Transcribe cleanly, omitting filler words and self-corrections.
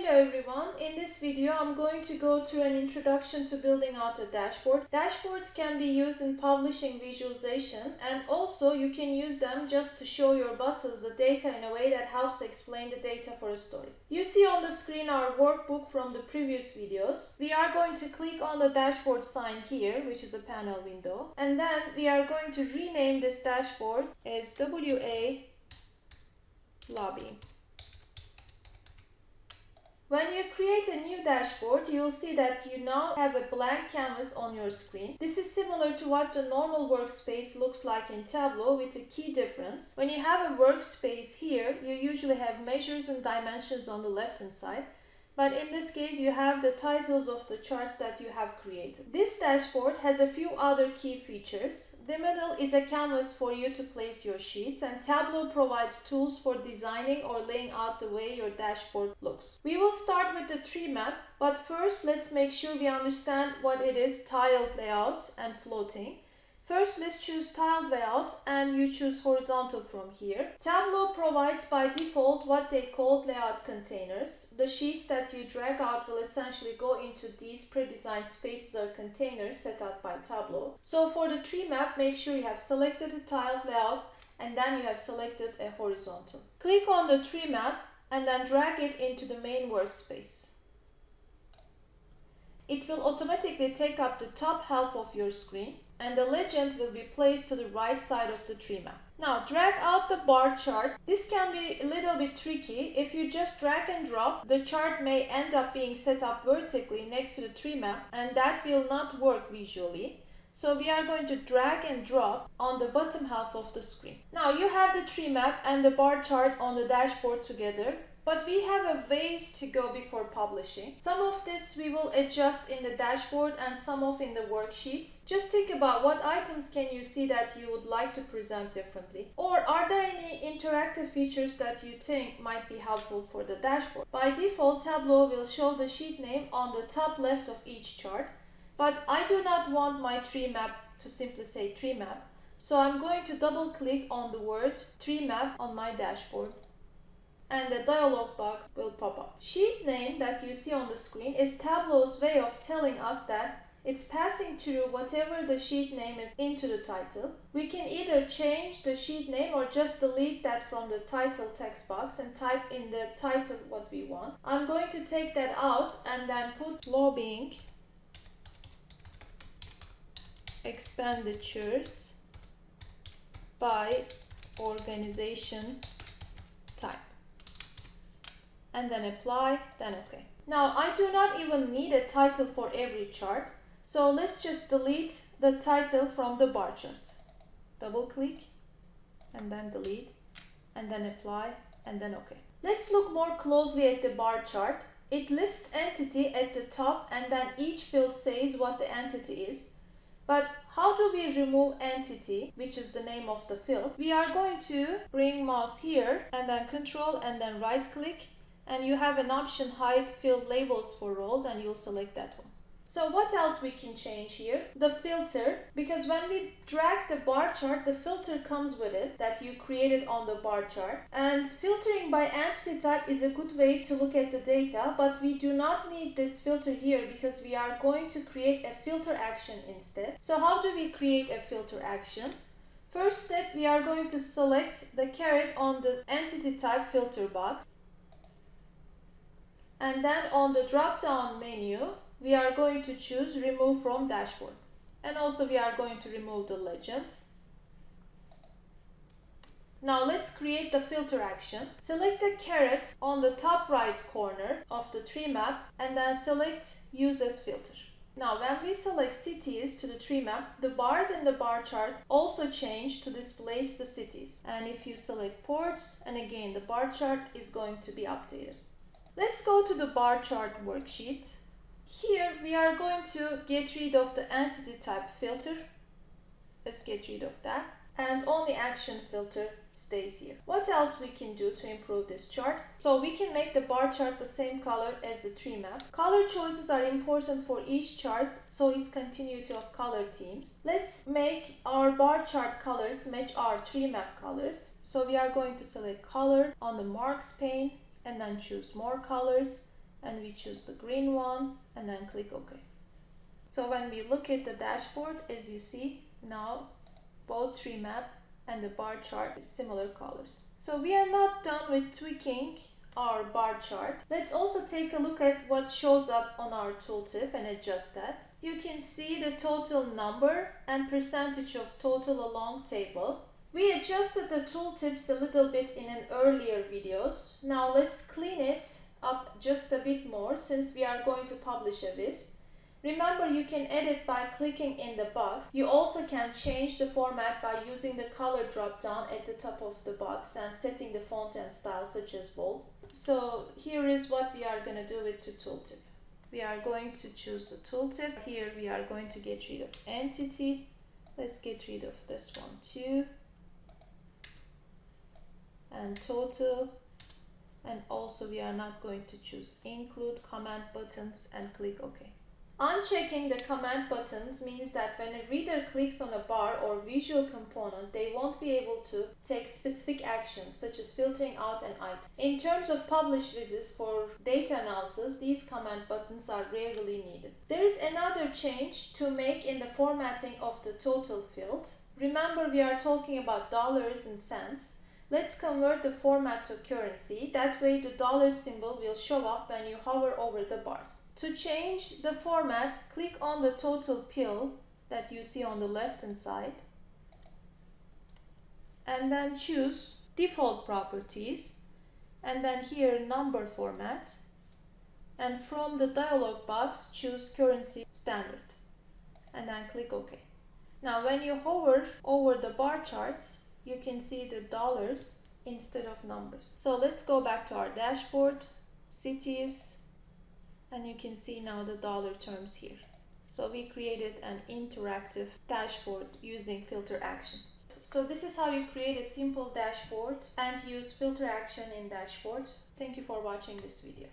Hello everyone, in this video I'm going to go through an introduction to building out a dashboard. Dashboards can be used in publishing visualization, and also you can use them just to show your bosses the data in a way that helps explain the data for a story. You see on the screen our workbook from the previous videos. We are going to click on the dashboard sign here, which is a panel window, and then we are going to rename this dashboard as WA Lobby. When you create a new dashboard, you'll see that you now have a blank canvas on your screen. This is similar to what the normal workspace looks like in Tableau, with a key difference. When you have a workspace here, you usually have measures and dimensions on the left-hand side. But in this case, you have the titles of the charts that you have created. This dashboard has a few other key features. The middle is a canvas for you to place your sheets, and Tableau provides tools for designing or laying out the way your dashboard looks. We will start with the tree map, but first let's make sure we understand what it is: tiled layout and floating. First, let's choose tiled layout, and you choose horizontal from here. Tableau provides by default what they call layout containers. The sheets that you drag out will essentially go into these pre-designed spaces or containers set out by Tableau. So for the tree map, make sure you have selected a tiled layout and then you have selected a horizontal. Click on the tree map and then drag it into the main workspace. It will automatically take up the top half of your screen, and the legend will be placed to the right side of the tree map. Now drag out the bar chart. This can be a little bit tricky. If you just drag and drop, the chart may end up being set up vertically next to the tree map, and that will not work visually. So we are going to drag and drop on the bottom half of the screen. Now you have the tree map and the bar chart on the dashboard together. But we have a ways to go before publishing. Some of this we will adjust in the dashboard and some of in the worksheets. Just think about what items can you see that you would like to present differently. Or are there any interactive features that you think might be helpful for the dashboard? By default, Tableau will show the sheet name on the top left of each chart. But I do not want my tree map to simply say tree map. So I'm going to double click on the word tree map on my dashboard, and the dialog box will pop up. Sheet name that you see on the screen is Tableau's way of telling us that it's passing through whatever the sheet name is into the title. We can either change the sheet name or just delete that from the title text box and type in the title what we want. I'm going to take that out and then put lobbying expenditures by organization type, and then apply, then OK. Now I do not even need a title for every chart, so let's just delete the title from the bar chart. Double click and then delete, and then apply, and then OK. Let's look more closely at the bar chart. It lists entity at the top, and then each field says what the entity is. But how do we remove entity, which is the name of the field? We are going to bring mouse here and then control and then right click, and you have an option hide field labels for rows, and you'll select that one. So what else we can change here? The filter, because when we drag the bar chart, the filter comes with it that you created on the bar chart. And filtering by entity type is a good way to look at the data, but we do not need this filter here because we are going to create a filter action instead. So how do we create a filter action? First step, we are going to select the caret on the entity type filter box. And then on the drop-down menu, we are going to choose remove from dashboard. And also we are going to remove the legend. Now let's create the filter action. Select the caret on the top right corner of the tree map and then select use as filter. Now when we select cities to the tree map, the bars in the bar chart also change to display the cities. And if you select ports, and again the bar chart is going to be updated. Let's go to the bar chart worksheet. Here we are going to get rid of the entity type filter. Let's get rid of that. And only action filter stays here. What else we can do to improve this chart? So we can make the bar chart the same color as the tree map. Color choices are important for each chart, so is continuity of color themes. Let's make our bar chart colors match our tree map colors. So we are going to select color on the marks pane and then choose more colors. and we choose the green one and then click OK. So when we look at the dashboard, as you see, now both tree map and the bar chart is similar colors. So we are not done with tweaking our bar chart. Let's also take a look at what shows up on our tooltip and adjust that. You can see the total number and percentage of total along table. We adjusted the tooltips a little bit in an earlier videos. Now let's clean it up just a bit more since we are going to publish a viz. Remember, you can edit by clicking in the box. You also can change the format by using the color drop down at the top of the box and setting the font and style such as bold. So here is what we are going to do with the tooltip. We are going to choose the tooltip. Here we are going to get rid of entity. Let's get rid of this one too. And total. And also we are not going to choose include command buttons and click OK. Unchecking the command buttons means that when a reader clicks on a bar or visual component, they won't be able to take specific actions such as filtering out an item. In terms of publish vizes for data analysis, these command buttons are rarely needed. There is another change to make in the formatting of the total field. Remember, we are talking about dollars and cents. Let's convert the format to currency. That way the dollar symbol will show up when you hover over the bars. To change the format, click on the total pill that you see on the left hand side and then choose default properties and then here number format, and from the dialog box choose currency standard and then click OK. Now when you hover over the bar charts, you can see the dollars instead of numbers. So let's go back to our dashboard, cities, and you can see now the dollar terms here. So we created an interactive dashboard using filter action. So this is how you create a simple dashboard and use filter action in dashboard. Thank you for watching this video.